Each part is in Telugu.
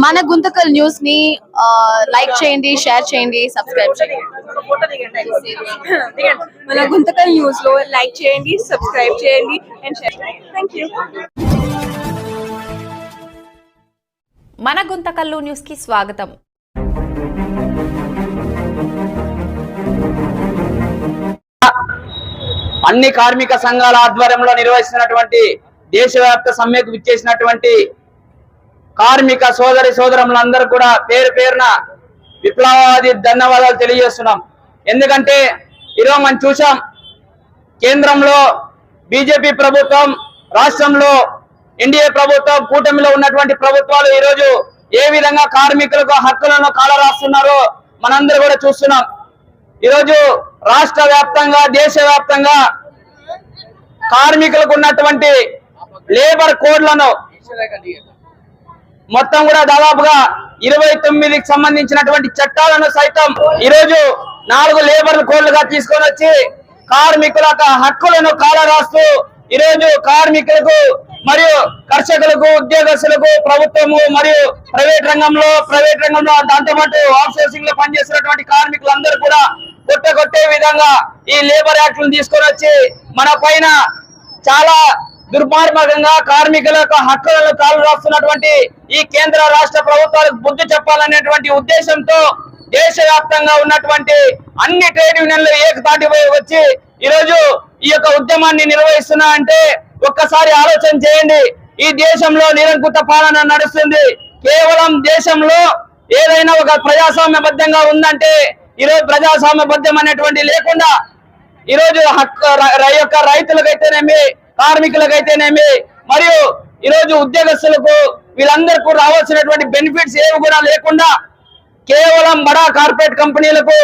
మన గుంతకల్ న్యూస్ ని లైక్ చేయండి, షేర్ చేయండి, సబ్స్క్రైబ్ చేయండి. మన గుంతకల్ న్యూస్ లో లైక్ చేయండి, సబ్స్క్రైబ్ చేయండి అండ్ షేర్ చేయండి. థాంక్యూ. మన గుంతకల్లు న్యూస్ కి స్వాగతం. అన్ని కార్మిక సంఘాల ఆధ్వర్యంలో నిర్వహిస్తున్నటువంటి దేశవ్యాప్త సమ్మెకు విచ్చేసినటువంటి కార్మిక సోదరి సోదరులందరూ కూడా పేరు పేరున విప్లవాది ధన్యవాదాలు తెలియజేస్తున్నాం. ఎందుకంటే ఈరోజు మనం చూసాం, కేంద్రంలో బీజేపీ ప్రభుత్వం, రాష్ట్రంలో ఎన్డీఏ ప్రభుత్వం, కూటమిలో ఉన్నటువంటి ప్రభుత్వాలు ఈరోజు ఏ విధంగా కార్మికులకు హక్కులను కాలరాస్తున్నారో మనందరూ కూడా చూస్తున్నాం. ఈరోజు రాష్ట్ర వ్యాప్తంగా, దేశవ్యాప్తంగా కార్మికులకు ఉన్నటువంటి లేబర్ కోడ్లను మొత్తం కూడా దాదాపుగా 29కి సంబంధించినటువంటి చట్టాలను సైతం ఈరోజు 4 లేబర్ కోడ్లుగా తీసుకొని వచ్చి కార్మికుల హక్కులను కాలరాస్తూ ఈరోజు కార్మికులకు మరియు కర్షకులకు, ఉద్యోగస్తులకు, ప్రభుత్వము మరియు ప్రైవేట్ రంగంలో దాంతోపాటు అవుట్ సోర్సింగ్ లో పనిచేస్తున్నటువంటి కార్మికులందరూ కూడా కొట్టే విధంగా ఈ లేబర్ యాక్ట్లను తీసుకొని వచ్చి మన పైన చాలా దుర్మార్గంగా కార్మికుల యొక్క హక్కులను కాలు రాస్తున్నటువంటి ఈ కేంద్ర రాష్ట్ర ప్రభుత్వాలకు బుద్ధి చెప్పాలనేటువంటి ఉద్దేశంతో దేశవ్యాప్తంగా ఉన్నటువంటి అన్ని ట్రేడ్ యూనియన్లు ఏకతాటి వచ్చి ఈరోజు ఈ యొక్క ఉద్యమాన్ని నిర్వహిస్తున్నా అంటే ఒక్కసారి ఆలోచన చేయండి. ఈ దేశంలో నిరంకుశ పాలన నడుస్తుంది. కేవలం దేశంలో ఏదైనా ఒక ప్రజాస్వామ్యబద్ధంగా ఉందంటే ఈరోజు ప్రజాస్వామ్యబద్ధం అనేటువంటి లేకుండా ఈరోజు యొక్క రైతులకైతేనేమి, కార్మికులకైతేనేమి మరియు ఈరోజు ఉద్యోగస్తులకు వీళ్ళందరికీ రావాల్సినటువంటి బెనిఫిట్స్ ఏవి కూడా లేకుండా కేవలం బడా కార్పొరేట్ కంపెనీలకు,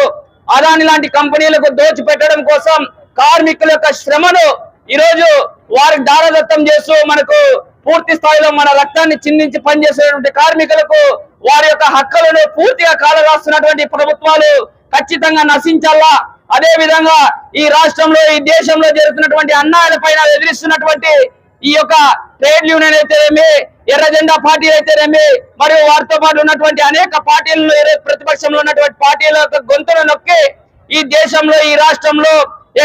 అదాని లాంటి కంపెనీలకు దోచిపెట్టడం కోసం కార్మికుల యొక్క శ్రమను ఈరోజు వారికి దారదత్తం చేస్తూ మనకు పూర్తి స్థాయిలో మన రక్తాన్ని చిందించి పనిచేసేటువంటి కార్మికులకు వారి యొక్క హక్కులను పూర్తిగా కాలరాస్తున్నటువంటి ప్రభుత్వాలు ఖచ్చితంగా నశించాలా. అదే విధంగా ఈ రాష్ట్రంలో, ఈ దేశంలో జరుగుతున్నటువంటి అన్యాయాల పైన ఎదిరిస్తున్నటువంటి ఈ యొక్క ట్రేడ్ యూనియన్ అయితేనేమి, ఎర్ర జెండా పార్టీ అయితేనేమి మరియు వారితో పాటు ఉన్నటువంటి అనేక పార్టీలను, ప్రతిపక్షంలో ఉన్నటువంటి పార్టీల యొక్క గొంతును నొక్కి ఈ దేశంలో, ఈ రాష్ట్రంలో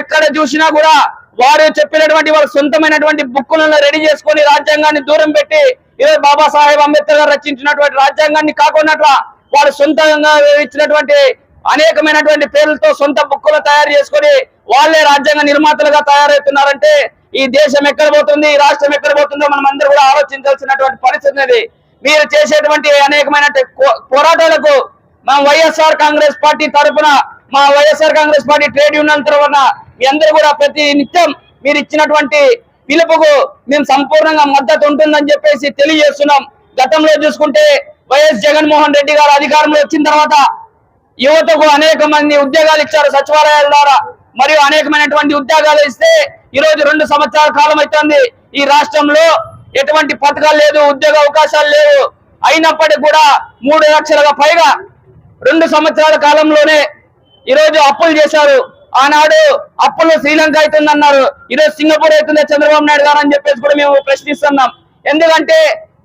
ఎక్కడ చూసినా కూడా వారు చెప్పినటువంటి వాళ్ళ సొంతమైనటువంటి బుక్కులను రెడీ చేసుకొని రాజ్యాంగాన్ని దూరం పెట్టి ఈరోజు బాబాసాహెబ్ అంబేద్కర్ గారు రచించినటువంటి రాజ్యాంగాన్ని కాకుండా వారు సొంతంగా ఇచ్చినటువంటి అనేకమైనటువంటి పేర్లతో సొంత బుక్కులు తయారు చేసుకొని వాళ్ళే రాజ్యాంగ నిర్మాతలుగా తయారవుతున్నారంటే ఈ దేశం ఎక్కడ పోతుంది, ఈ రాష్ట్రం ఎక్కడ పోతుందో మనం అందరూ కూడా ఆలోచించాల్సినటువంటి పరిస్థితి అనేది. మీరు చేసేటువంటి అనేకమైన పోరాటాలకు మా వైఎస్ఆర్ కాంగ్రెస్ పార్టీ తరఫున, మా YSR Congress party trade union తరఫున మీ అందరూ కూడా ప్రతి నిత్యం మీరు ఇచ్చినటువంటి పిలుపుకు మేము సంపూర్ణంగా మద్దతు ఉంటుందని చెప్పేసి తెలియజేస్తున్నాం. గతంలో చూసుకుంటే వైఎస్ జగన్మోహన్ రెడ్డి గారు అధికారంలో వచ్చిన తర్వాత యువతకు అనేక మంది ఉద్యోగాలు ఇచ్చారు సచివాలయాల ద్వారా, మరియు అనేకమైనటువంటి ఉద్యోగాలు ఇస్తే ఈరోజు 2 సంవత్సరాల కాలం అవుతుంది ఈ రాష్ట్రంలో ఎటువంటి పథకాలు లేదు, ఉద్యోగ అవకాశాలు లేవు. అయినప్పటికీ కూడా 3 లక్షలకు పైగా 2 సంవత్సరాల కాలంలోనే ఈరోజు అప్పులు చేశారు. ఆనాడు అప్పులు శ్రీలంక అవుతుందన్నారు, ఈరోజు సింగపూర్ అవుతుంది చంద్రబాబు నాయుడు గారు అని చెప్పేసి కూడా మేము ప్రశ్నిస్తున్నాం. ఎందుకంటే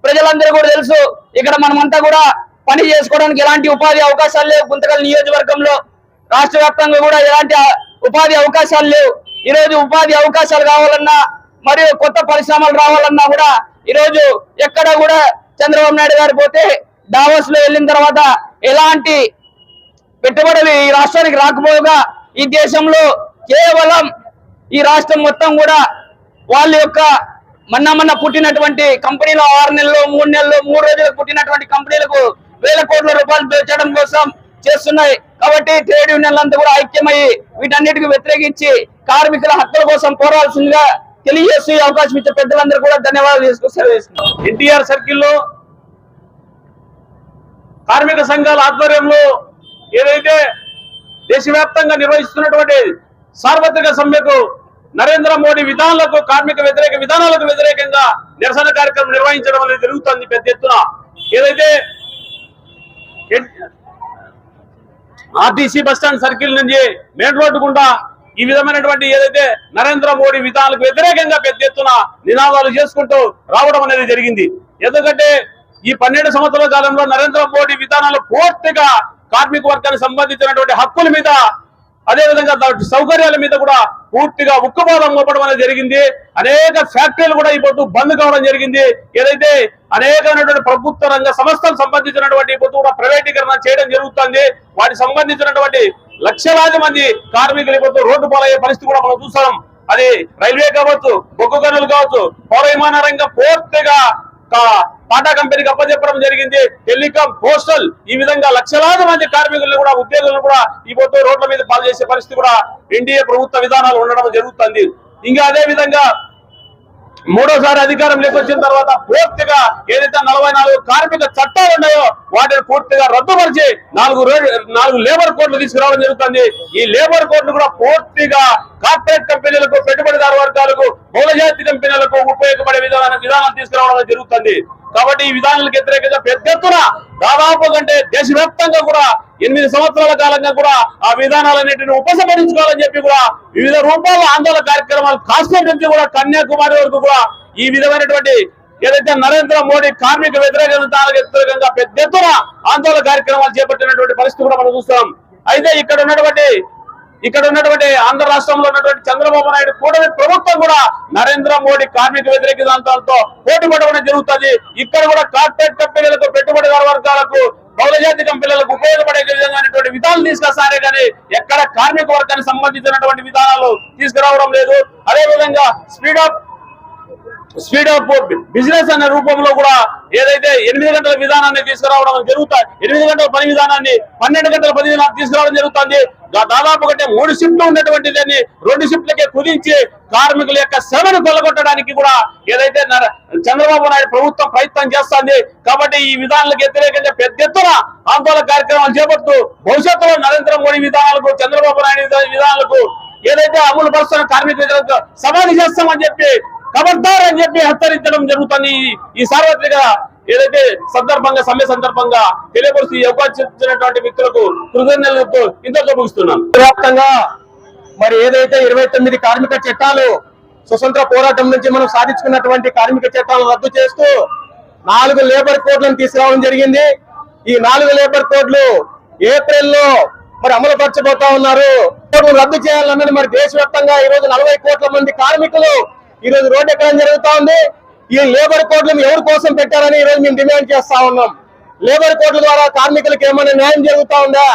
ప్రజలందరూ కూడా తెలుసు, ఇక్కడ మనమంతా కూడా పని చేసుకోవడానికి ఎలాంటి ఉపాధి అవకాశాలు లేవు. గుంతకల్ నియోజకవర్గంలో రాష్ట్ర వ్యాప్తంగా కూడా ఎలాంటి ఉపాధి అవకాశాలు లేవు. ఈరోజు ఉపాధి అవకాశాలు కావాలన్నా మరియు కొత్త పరిశ్రమలు రావాలన్నా కూడా ఈరోజు ఎక్కడ కూడా చంద్రబాబు నాయుడు గారు పోతే డావోస్ లో వెళ్ళిన తర్వాత ఎలాంటి పెట్టుబడులు ఈ రాష్ట్రానికి రాకపోగా ఈ దేశంలో కేవలం ఈ రాష్ట్రం మొత్తం కూడా వాళ్ళ యొక్క మొన్న పుట్టినటువంటి కంపెనీలో 6 నెలలు, 3 నెలలు, 3 రోజులకు పుట్టినటువంటి కంపెనీలకు వేల కోట్ల రూపాయలు పెంచడం కోసం చేస్తున్నాయి. కాబట్టి ట్రేడ్ యూనియన్లంతా కూడా ఐక్యమయ్యి వీటన్నిటికి వ్యతిరేకించి కార్మికుల హక్కుల కోసం పోరాడాల్సిందిగా తెలియజేస్తూ అవకాశం ఇచ్చే పెద్దలందరూ కూడా ధన్యవాదాలు తీసుకొస్తారు. ఎన్టీఆర్ సర్కిల్లో కార్మిక సంఘాల ఆధ్వర్యంలో ఏదైతే దేశవ్యాప్తంగా నిర్వహిస్తున్నటువంటి సార్వత్రిక సమ్మెకు, నరేంద్ర మోడీ విధానాలకు, కార్మిక వ్యతిరేక విధానాలకు వ్యతిరేకంగా నిరసన కార్యక్రమం నిర్వహించడం అనేది జరుగుతుంది పెద్ద ఎత్తున. ఏదైతే ఆర్టీసీ బస్టాండ్ సర్కిల్ నుంచి మెయిన్ రోడ్డు గుండా ఈ విధమైనటువంటి ఏదైతే నరేంద్ర మోడీ విధానాలకు వ్యతిరేకంగా పెద్ద ఎత్తున నినాదాలు చేసుకుంటూ రావడం అనేది జరిగింది. ఎందుకంటే ఈ 12 సంవత్సరాల కాలంలో నరేంద్ర మోడీ విధానాలు పూర్తిగా కార్మిక వర్గానికి సంబంధించినటువంటి హక్కుల మీద, అదే విధంగా సౌకర్యాల మీద కూడా పూర్తిగా ఉక్కుపాదం మోపడం అనేది జరిగింది. అనేక ఫ్యాక్టరీలు కూడా ఈ పొద్దు బంద్ కావడం జరిగింది. ఏదైతే అనేకమైనటువంటి ప్రభుత్వ రంగ సంస్థలకు సంబంధించినటువంటి ఈ పొద్దు కూడా ప్రైవేటీకరణ చేయడం జరుగుతుంది. వాటికి సంబంధించినటువంటి లక్షలాది మంది కార్మికులు ఈ పొద్దు రోడ్డు పాలయ్యే పరిస్థితి కూడా మనం చూస్తాం. అది రైల్వే కావచ్చు, బొగ్గు గనులు కావచ్చు, పౌర విమాన రంగం పూర్తిగా టాటా కంపెనీకి అప్పచెప్పడం జరిగింది. టెలికాం, పోస్టల్, ఈ విధంగా లక్షలాది మంది కార్మికులను కూడా, ఉద్యోగులను కూడా ఈ పొద్దు రోడ్ల మీద పాలు చేసే పరిస్థితి కూడా ఎన్డీఏ ప్రభుత్వ విధానాలు ఉండడం జరుగుతుంది. ఇంకా అదే విధంగా మూడోసారి అధికారంలోకి వచ్చిన తర్వాత పూర్తిగా ఏదైతే 44 కార్మిక చట్టాలు ఉన్నాయో వాటిని పూర్తిగా రద్దుపరిచి 4 లేబర్ కోడ్లు తీసుకురావడం జరుగుతుంది. ఈ లేబర్ కోడ్లు కూడా పూర్తిగా కార్పొరేట్ కంపెనీలకు, పెట్టుబడిదారు వర్గాలకు, బహుళజాతి కంపెనీలకు ఉపయోగపడే విధానాలు తీసుకురావడం జరుగుతుంది. కాబట్టి ఈ విధానాలకు వ్యతిరేకంగా పెద్ద ఎత్తున దాదాపు కంటే దేశవ్యాప్తంగా కూడా 8 సంవత్సరాల కాలంగా కూడా ఆ విధానాలన్నింటినీ ఉపసంహరించుకోవాలని చెప్పి కూడా వివిధ రూపాల ఆందోళన కార్యక్రమాలు కాశ్మీర్ నుంచి కూడా కన్యాకుమారి వరకు కూడా ఈ విధమైనటువంటి ఏదైతే నరేంద్ర మోడీ కార్మిక వ్యతిరేకంగా పెద్ద ఎత్తున ఆందోళన కార్యక్రమాలు చేపట్టినటువంటి పరిస్థితి కూడా మనం చూస్తాం. అయితే ఇక్కడ ఉన్నటువంటి ఆంధ్ర రాష్ట్రంలో ఉన్నటువంటి చంద్రబాబు నాయుడు కూటమి ప్రభుత్వం కూడా నరేంద్ర మోడీ కార్మిక వ్యతిరేక సిద్ధాంతాలతో పోటీ పడడం జరుగుతుంది. ఇక్కడ కూడా కార్పొరేట్ కంపెనీలకు, పెట్టుబడిదారు వర్గాలకు, బహుళజాతి కంపెనీలకు ఉపయోగపడే విధంగా విధానాలు తీసుకొస్తారే కానీ ఎక్కడ కార్మిక వర్గానికి సంబంధించినటువంటి విధానాలు తీసుకురావడం లేదు. అదే విధంగా స్పీడ్ ఆఫ్ బిజినెస్ అనే రూపంలో కూడా ఏదైతే 8 గంటల విధానాన్ని తీసుకురావడం జరుగుతుంది, 8 గంటల పని విధానాన్ని 12 గంటల పని విధానాన్ని తీసుకురావడం జరుగుతుంది. దాదాపు కంటే 3 షిఫ్ట్లు ఉన్నటువంటి దాన్ని 2 షిఫ్ట్లకే కుదించి కార్మికుల యొక్క శ్రమను కొల్లగొట్టడానికి కూడా ఏదైతే చంద్రబాబు నాయుడు ప్రభుత్వం ప్రయత్నం చేస్తుంది. కాబట్టి ఈ విధానాలకు వ్యతిరేకంగా పెద్ద ఎత్తున ఆందోళన కార్యక్రమాలు చేపడుతూ భవిష్యత్తులో నరేంద్ర మోడీ విధానాలకు, చంద్రబాబు నాయుడు విధానాలకు ఏదైతే అమలు పరుస్తున్న కార్మికులకు సమాధి చేస్తామని చెప్పి, ఖబర్దార్ అని చెప్పి హెచ్చరించడం జరుగుతుంది. ఈ సార్వత్రిక ఏదైతే సమ్మె సందర్భంగా తెలియపరుస్తూ ఈ అవకాశం ఇచ్చినటువంటి వ్యక్తులకు కృతజ్ఞతలతో ఇంతతో ముగిస్తున్నాను. వ్యాప్తంగా మరి ఏదైతే 29 కార్మిక చట్టాలు స్వతంత్ర పోరాటం నుంచి మనం సాధించుకున్నటువంటి కార్మిక చట్టాలను రద్దు చేస్తూ 4 లేబర్ కోడ్లను తీసుకురావడం జరిగింది. ఈ 4 లేబర్ కోడ్లు ఏప్రిల్లో మరి అమలు పరచబోతా ఉన్నారు. రద్దు చేయాలన్నది మరి దేశవ్యాప్తంగా ఈ రోజు 40 కోట్ల మంది కార్మికులు ఈ రోజు రోడ్డు ఎక్కడం జరుగుతా ఉంది. ఈ లేబర్ కోడ్లను ఎవరి కోసం పెట్టారని ఈ రోజు మేము డిమాండ్ చేస్తా ఉన్నాం. లేబర్ కోడ్ల ద్వారా కార్మికులకు ఏమైనా న్యాయం జరుగుతా ఉందా?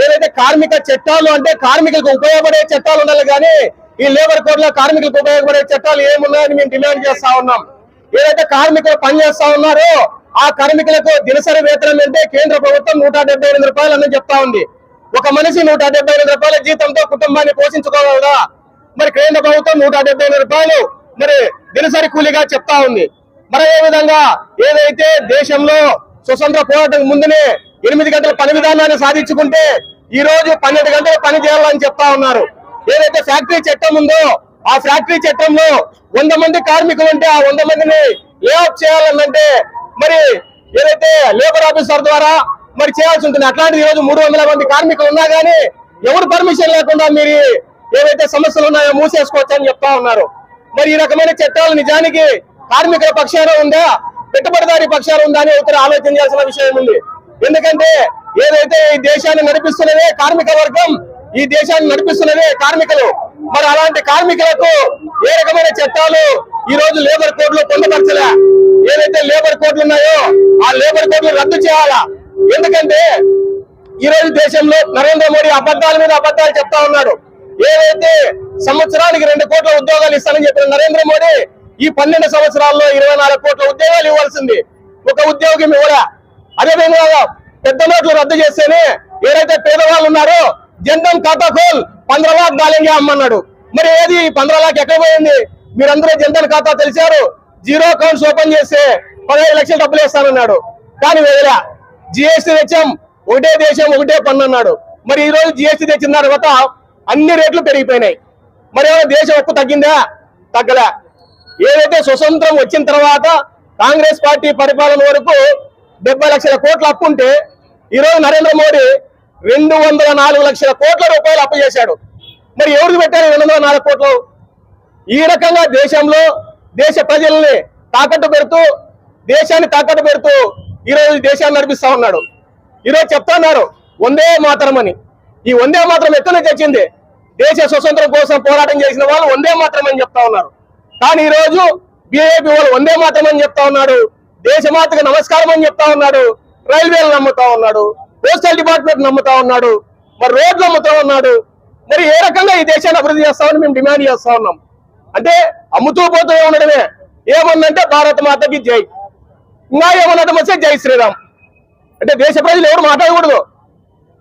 ఏదైతే కార్మిక చట్టాలు అంటే కార్మికులకు ఉపయోగపడే చట్టాలు ఉండాలి కానీ ఈ లేబర్ కోడ్లో కార్మికులకు ఉపయోగపడే చట్టాలు ఏమున్నాయని మేము డిమాండ్ చేస్తా ఉన్నాం. ఏదైతే కార్మికులు పనిచేస్తా ఉన్నారో ఆ కార్మికులకు దినసరి వేతనం అంటే కేంద్ర ప్రభుత్వం 178 రూపాయలు అని చెప్తా ఉంది. ఒక మనిషి 178 రూపాయల జీతంతో కుటుంబాన్ని పోషించుకోగలదా? మరి కేంద్ర ప్రభుత్వం 178 రూపాయలు మరి దినసరి కూలీగా చెప్తా ఉంది. మరి ఏ విధంగా ఏదైతే దేశంలో స్వతంత్ర పోరాటం ముందునే 8 గంటల పని విధానాన్ని సాధించుకుంటే ఈ రోజు 12 గంటలు పని చేయాలని చెప్తా ఉన్నారు. ఏదైతే ఫ్యాక్టరీ చట్టం ఉందో ఆ ఫ్యాక్టరీ చట్టంలో 100 మంది కార్మికులు ఉంటే ఆ 100 మందిని లే ఆఫ్ చేయాలనంటే మరి ఏదైతే లేబర్ ఆఫీసర్ ద్వారా మరి చేయాల్సి ఉంటుంది. అట్లాంటిది ఈ రోజు 300 మంది కార్మికులు ఉన్నా గానీ ఎవరు పర్మిషన్ లేకుండా మీరు ఏవైతే సమస్యలు ఉన్నాయో మూసేసుకోవచ్చు అని చెప్తా ఉన్నారు. మరి ఈ రకమైన చట్టాలు నిజానికి కార్మికుల పక్షాన ఉందా, పెట్టుబడిదారి పక్షాన ఉందా అని ఒకరు ఆలోచన చేయాల్సిన విషయం ఉంది. ఎందుకంటే ఏదైతే ఈ దేశాన్ని నడిపిస్తున్నదే కార్మిక వర్గం, ఈ దేశాన్ని నడిపిస్తున్నదే కార్మికులు. మరి అలాంటి కార్మికులకు ఏ రకమైన చట్టాలు ఈ రోజు లేబర్ కోడ్లు పొందుపరచలే. ఏదైతే లేబర్ కోడ్లు ఉన్నాయో ఆ లేబర్ కోడ్లు రద్దు చేయాలా. ఎందుకంటే ఈ రోజు దేశంలో నరేంద్ర మోడీ అబద్ధాల మీద అబద్ధాలు చెప్తా ఉన్నాడు. ఏదైతే సంవత్సరానికి 2 కోట్ల ఉద్యోగాలు ఇస్తానని చెప్పిన నరేంద్ర మోడీ ఈ 12 సంవత్సరాల్లో 24 కోట్ల ఉద్యోగాలు ఇవ్వాల్సింది ఒక ఉద్యోగం ఇవ్వడా. అదేవిధంగా పెద్ద నోట్లు రద్దు చేస్తేనే ఏదైతే పేదవాళ్ళు ఉన్నారో జన్ధన్ ఖాతా ఖోల్ 15 लाख डालेंगे అమ్మన్నాడు. మరి ఏది 15 लाख ఎక్కడ పోయింది? మీరందరూ జన్ధన్ ఖాతా తెలిసారు, జీరో అకౌంట్స్ ఓపెన్ చేస్తే 15 లక్షలు డబ్బులు వేస్తానన్నాడు. కానీ వేయరా. జిఎస్టీ తెచ్చాం, ఒకటే దేశం ఒకటే పన్ను అన్నాడు. మరి ఈ రోజు జిఎస్టీ తెచ్చిన తర్వాత అన్ని రేట్లు పెరిగిపోయినాయి. మరి ఏమైనా దేశం అప్పు తగ్గిందా? తగ్గలే. ఏదైతే స్వతంత్రం వచ్చిన తర్వాత కాంగ్రెస్ పార్టీ పరిపాలన వరకు 70 లక్షల కోట్ల అప్పు ఉంటే ఈ రోజు నరేంద్ర మోడీ 204 లక్షల కోట్ల రూపాయలు అప్పు చేశాడు. మరి ఎవరికి పెట్టారు 204 కోట్లు? ఈ రకంగా దేశంలో దేశ ప్రజల్ని తాకట్టు పెడుతూ దేశాన్ని తాకట్టు పెడుతూ ఈరోజు దేశాన్ని నడిపిస్తా ఉన్నాడు. ఈరోజు చెప్తా ఉన్నారు వందే మాతరం అని. ఈ వందే మాతరం ఎక్కడి నుంచి వచ్చింది? దేశ స్వతంత్రం కోసం పోరాటం చేసిన వాళ్ళు వందే మాతరం అని చెప్తా ఉన్నారు. కానీ ఈ రోజు బీజేపీ వాళ్ళు వందే మాతరం అని చెప్తా ఉన్నాడు, దేశమాతకు నమస్కారం అని చెప్తా ఉన్నాడు, రైల్వేలు నమ్ముతా ఉన్నాడు, పోస్టల్ డిపార్ట్మెంట్ నమ్ముతా ఉన్నాడు, మరి రోడ్లు అమ్ముతా ఉన్నాడు. మరి ఏ రకంగా ఈ దేశాన్ని అభివృద్ధి చేస్తామని మేము డిమాండ్ చేస్తా ఉన్నాం. అంటే అమ్ముతూ పోతూ ఉండడమే. ఏమన్నంటే భారత మాతకి జై, ఇంకా ఏమన్నట్టు వస్తే జై శ్రీరామ్. అంటే దేశ ప్రజలు ఎవరు మాట్లాడకూడదు.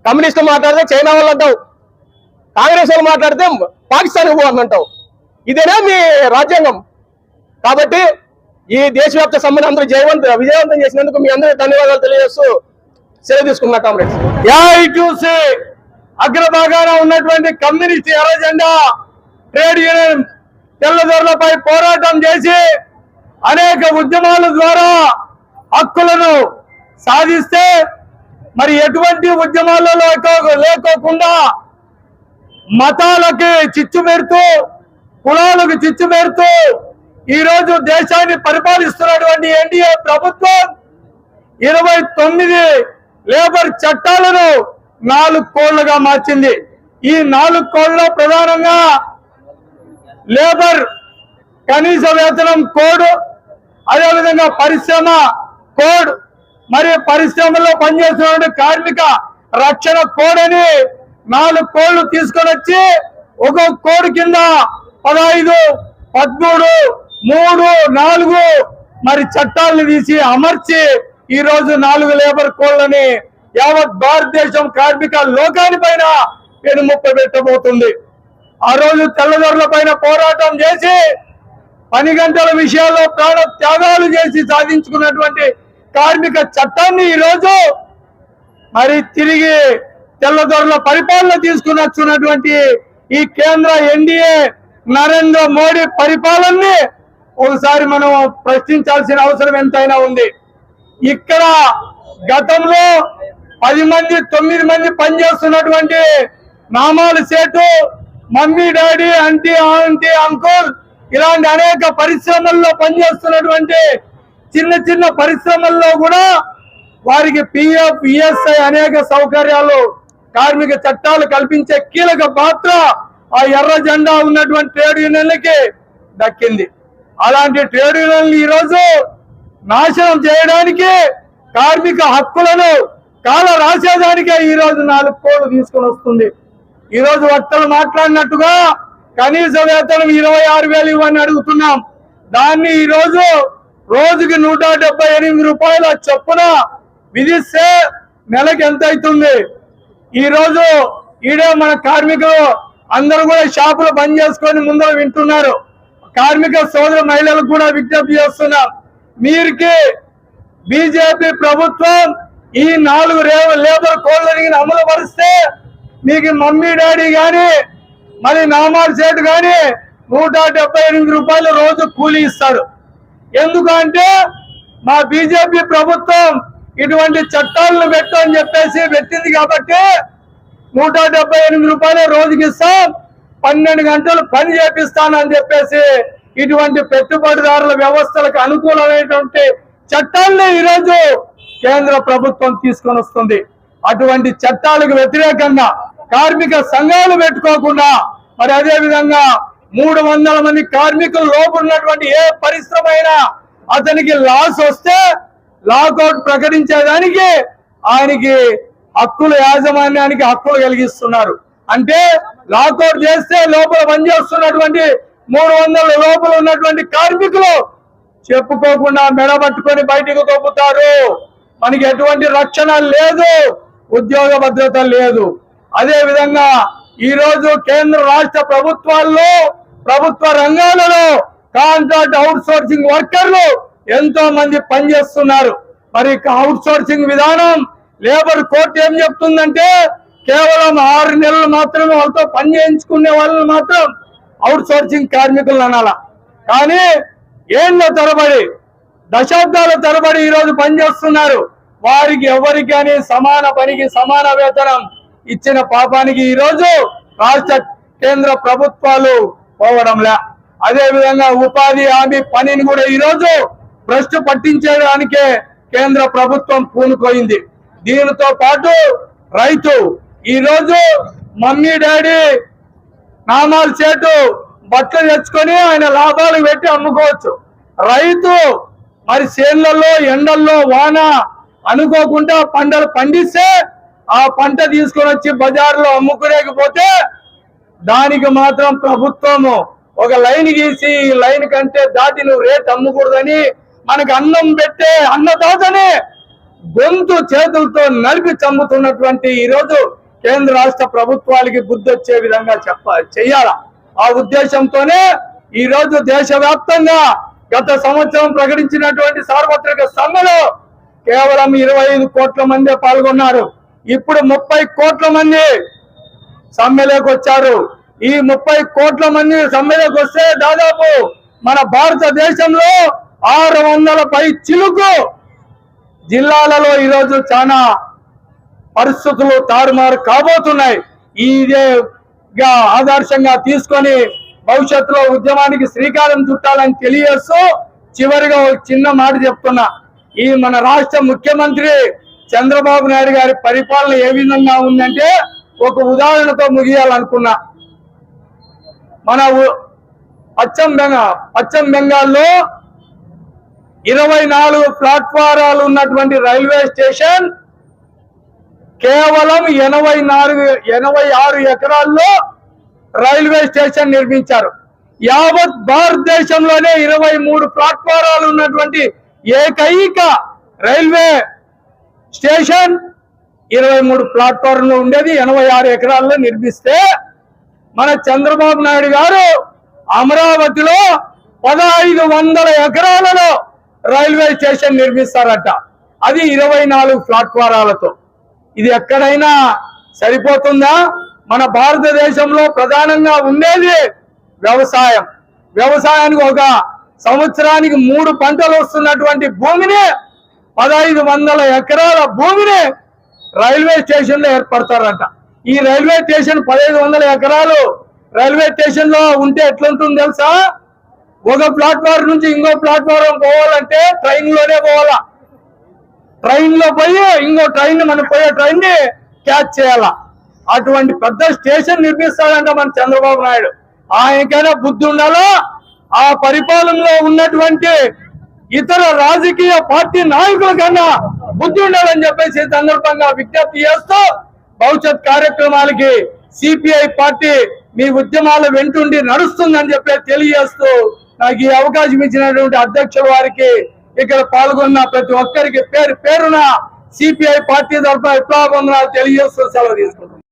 కమ్యూనిస్టులు మాట్లాడితే చైనా వాళ్ళు అంటావు, కాంగ్రెస్ వాళ్ళు మాట్లాడితే పాకిస్తాన్ పోవాలని అంటావు. ఇదేనా మీ రాజ్యాంగం? కాబట్టి ఈ దేశవ్యాప్త సమ్మెను అందరూ విజయవంతం చేసినందుకు మీ అందరికీ ధన్యవాదాలు తెలియజేస్తూ సెలవు తీసుకున్నా కామ్రేడ్స్. ఏఐటీసీ అగ్రభాగాన ఉన్నటువంటి కమ్యూనిస్ట్ ఎర్ర జెండా ట్రేడ్ యూనియన్ తెల్లదొరలపై పోరాటం చేసి అనేక ఉద్యమాల ద్వారా హక్కులను సాధిస్తే మరి ఎటువంటి ఉద్యమాలలో లేకోకుండా మతాలకి చిచ్చు పెడుతూ కులాలకు చిచ్చు పెడుతూ ఈ రోజు దేశాన్ని పరిపాలిస్తున్నటువంటి ఎన్డీఏ ప్రభుత్వం 29 లేబర్ చట్టాలను 4 కోళ్లుగా మార్చింది. ఈ 4 కోళ్లలో ప్రధానంగా లేబర్ కనీస వేతనం కోడ్, అదేవిధంగా పరిశ్రమ కోడ్, మరి పరిశ్రమలో పనిచేస్తున్న కార్మిక రక్షణ కోడ్ అని 4 కోళ్లు తీసుకొని వచ్చి ఒక్కొక్క కోడ్ కింద 15, 13, 3, 4 మరి చట్టాలను తీసి అమర్చి ఈ రోజు 4 లేబర్ కోడ్లని యావత్ భారతదేశం కార్మిక లోకాని పైన పెనుముప్పు పెట్టబోతుంది. ఆ రోజు తెల్లదొరల పైన పోరాటం చేసి 10 గంటల విషయాల్లో ప్రాణ త్యాగాలు చేసి సాధించుకున్నటువంటి కార్మిక చట్టాన్ని ఈ రోజు మరి తిరిగి తెల్లదొరల పరిపాలన తీసుకుని వచ్చినటువంటి ఈ కేంద్ర ఎన్డీఏ నరేంద్ర మోడీ పరిపాలనని ఒకసారి మనం ప్రశ్నించాల్సిన అవసరం ఎంతైనా ఉంది. ఇక్కడ గతంలో 10 మంది 9 మంది పనిచేస్తున్నటువంటి నామాల సేటు, mummy daddy, aunty aunty uncle ఇలాంటి అనేక పరిశ్రమల్లో పనిచేస్తున్నటువంటి చిన్న చిన్న పరిశ్రమల్లో కూడా వారికి పిఎఫ్, ఈఎస్ఐ అనేక సౌకర్యాలు కార్మిక చట్టాలు కల్పించే కీలక పాత్ర ఆ ఎర్ర జెండా ఉన్నటువంటి ట్రేడ్ యూనియన్లకి దక్కింది. అలాంటి ట్రేడ్ యూనియన్లు ఈ రోజు నాశనం చేయడానికి, కార్మిక హక్కులను కాల రాసేదానికే ఈ రోజు 4 కోళ్లు తీసుకొని వస్తుంది. ఈ రోజు వక్తలు మాట్లాడినట్టుగా కనీస వేతనం 26,000 ఇవ్వని అడుగుతున్నాం. దాన్ని ఈ రోజు రోజుకి 178 రూపాయల చొప్పున విధిస్తే నెలకి ఎంత అవుతుంది? ఈ రోజు ఈడే మన కార్మికులు అందరూ కూడా షాపులు బంద్ చేసుకొని ముందర వింటున్నారు. కార్మిక సోదర మహిళలకు కూడా విజ్ఞప్తి చేస్తున్నాం, మీరుకి బీజేపీ ప్రభుత్వం ఈ 4 లేబర్ కోడ్లని అమలు పరిస్తే మీకు మమ్మీ డాడీ గాని మరి నామాల్ సేటు గాని 178 రూపాయలు రోజు కూలీ ఇస్తారు. ఎందుకంటే మా బీజేపీ ప్రభుత్వం ఇటువంటి చట్టాలను పెట్టని చెప్పేసి పెట్టింది కాబట్టి 178 రూపాయలు రోజుకి ఇస్తాం, 12 గంటలు పని చేపిస్తానని చెప్పేసి ఇటువంటి పెట్టుబడిదారుల వ్యవస్థలకు అనుకూలమైనటువంటి చట్టాలను ఈరోజు కేంద్ర ప్రభుత్వం తీసుకొని వస్తుంది. అటువంటి చట్టాలకు వ్యతిరేకంగా కార్మిక సంఘాలు పెట్టుకోకుండా మరి అదే విధంగా 300 మంది కార్మికులు లోపున్నటువంటి ఏ పరిశ్రమ అయినా అతనికి లాస్ వస్తే లాకౌట్ ప్రకటించేదానికి ఆయనకి హక్కులు, యాజమాన్యానికి హక్కులు కలిగిస్తున్నారు. అంటే లాకౌట్ చేస్తే లోపల పనిచేస్తున్నటువంటి 300 లోపల ఉన్నటువంటి కార్మికులు చెప్పుకోకుండా మెడబట్టుకొని బయటకు తొప్పుతారు. మనకి ఎటువంటి రక్షణ లేదు, ఉద్యోగ భద్రత లేదు. అదే విధంగా ఈ రోజు కేంద్ర రాష్ట్ర ప్రభుత్వాల్లో, ప్రభుత్వ రంగాలలో కాంట్రాక్ట్ అవుట్ సోర్సింగ్ వర్కర్లు ఎంతో మంది పనిచేస్తున్నారు. మరి అవుట్ సోర్సింగ్ విధానం లేబర్ కోర్టు ఏం చెప్తుందంటే కేవలం 6 నెలలు మాత్రమే వాళ్ళతో పని చేయించుకునే వాళ్ళని మాత్రం అవుట్ సోర్సింగ్ కార్మికులు అనాల. కానీ ఏళ్ల తరబడి, దశాబ్దాల తరబడి ఈ రోజు పనిచేస్తున్నారు. వారికి ఎవరికి కానీ సమాన పనికి సమాన వేతనం ఇచ్చిన పాపానికి ఈ రోజు రాష్ట్ర కేంద్ర ప్రభుత్వాలు పోవడంలే. అదే విధంగా ఉపాధి హామీ పనిని కూడా ఈ రోజు భ్రష్టు పట్టించడానికే కేంద్ర ప్రభుత్వం పూనుకోయింది. దీనితో పాటు రైతు ఈరోజు మమ్మీ డాడీ నామాలు చేటు బట్టలు తెచ్చుకొని ఆయన లాభాలు పెట్టి అమ్ముకోవచ్చు. రైతు మరి చేన్లలో ఎండల్లో వాన అనుకోకుండా పంటలు పండిస్తే ఆ పంట తీసుకొని వచ్చి బజార్లో అమ్ముకునేకపోతే దానికి మాత్రం ప్రభుత్వము ఒక లైన్ గీసి ఈ లైన్ కంటే దాటి నువ్వు రేట్ అమ్మకూడదని మనకు అన్నం పెట్టే అన్నదాతని గొంతు చేతులతో నలిపి చంపుతున్నటువంటి ఈరోజు కేంద్ర రాష్ట్ర ప్రభుత్వాలకి బుద్ధి వచ్చే విధంగా చెయ్యాల. ఆ ఉద్దేశంతోనే ఈరోజు దేశవ్యాప్తంగా గత సంవత్సరం ప్రకటించినటువంటి సార్వత్రిక సమ్మెలో కేవలం 25 కోట్ల మంది పాల్గొన్నారు. ఇప్పుడు 30 కోట్ల మంది సమ్మెలోకి వచ్చారు. ఈ 30 కోట్ల మంది సమ్మెలోకి వస్తే దాదాపు మన భారతదేశంలో 600 పై చిలుకు జిల్లాలలో ఈరోజు చాలా పరిస్థితులు తారుమారు కాబోతున్నాయి. ఇదే ఆదర్శంగా తీసుకొని భవిష్యత్తులో ఉద్యమానికి శ్రీకారం చుట్టాలని తెలియజేస్తూ చివరిగా ఒక చిన్న మాట చెప్తున్నా. ఈ మన రాష్ట్ర ముఖ్యమంత్రి చంద్రబాబు నాయుడు గారి పరిపాలన ఏ విధంగా ఉందంటే ఒక ఉదాహరణతో ముగియాలనుకున్నా. మన పశ్చిమ బెంగాల్లో 24 ప్లాట్ఫారాలు ఉన్నటువంటి రైల్వే స్టేషన్ కేవలం 86 ఎకరాల్లో రైల్వే స్టేషన్ నిర్మించారు. యావత్ భారతదేశంలోనే 23 ప్లాట్ఫారాలు ఉన్నటువంటి ఏకైక రైల్వే స్టేషన్ 23 ప్లాట్ఫారంలో ఉండేది 86 ఎకరాల్లో నిర్మిస్తే మన చంద్రబాబు నాయుడు గారు అమరావతిలో 1500 ఎకరాలలో రైల్వే స్టేషన్ నిర్మిస్తారట. అది 24 ప్లాట్ఫారాలతో. ఇది ఎక్కడైనా సరిపోతుందా? మన భారతదేశంలో ప్రధానంగా ఉండేది వ్యవసాయం. వ్యవసాయానికి ఒక సంవత్సరానికి 3 పంటలు వస్తున్నటువంటి భూమిని 1500 ఎకరాల భూమిని రైల్వే స్టేషన్ లో ఏర్పడతారంట. ఈ రైల్వే స్టేషన్ 1500 ఎకరాలు రైల్వే స్టేషన్ లో ఉంటే ఎట్లుంటుంది తెలుసా? ఒక ప్లాట్ఫారం నుంచి ఇంకో ప్లాట్ఫారం పోవాలంటే ట్రైన్ లోనే పోవాలా. ట్రైన్ లో పోయి ఇంకో ట్రైన్ మనం పోయే ట్రైన్ ని క్యాచ్ చేయాలా. అటువంటి పెద్ద స్టేషన్ నిర్మిస్తాడంట మన చంద్రబాబు నాయుడు. ఆయనకైనా బుద్ధి ఉండాలా? ఆ పరిపాలనలో ఉన్నటువంటి ఇతర రాజకీయ పార్టీ నాయకుల కన్నా బుద్ధి ఉండాలని చెప్పేసి సందర్భంగా విజ్ఞప్తి చేస్తూ భవిష్యత్ కార్యక్రమాలకి సిపిఐ పార్టీ మీ ఉద్యమాల వెంటుండి నడుస్తుందని చెప్పి తెలియజేస్తూ నాకు ఈ అవకాశం ఇచ్చినటువంటి అధ్యక్షుల వారికి, ఇక్కడ పాల్గొన్న ప్రతి ఒక్కరికి పేరు పేరున సిపిఐ పార్టీ తరఫున విప్లవ వందనాలు తెలియజేస్తూ సెలవు తీసుకుంటున్నాను.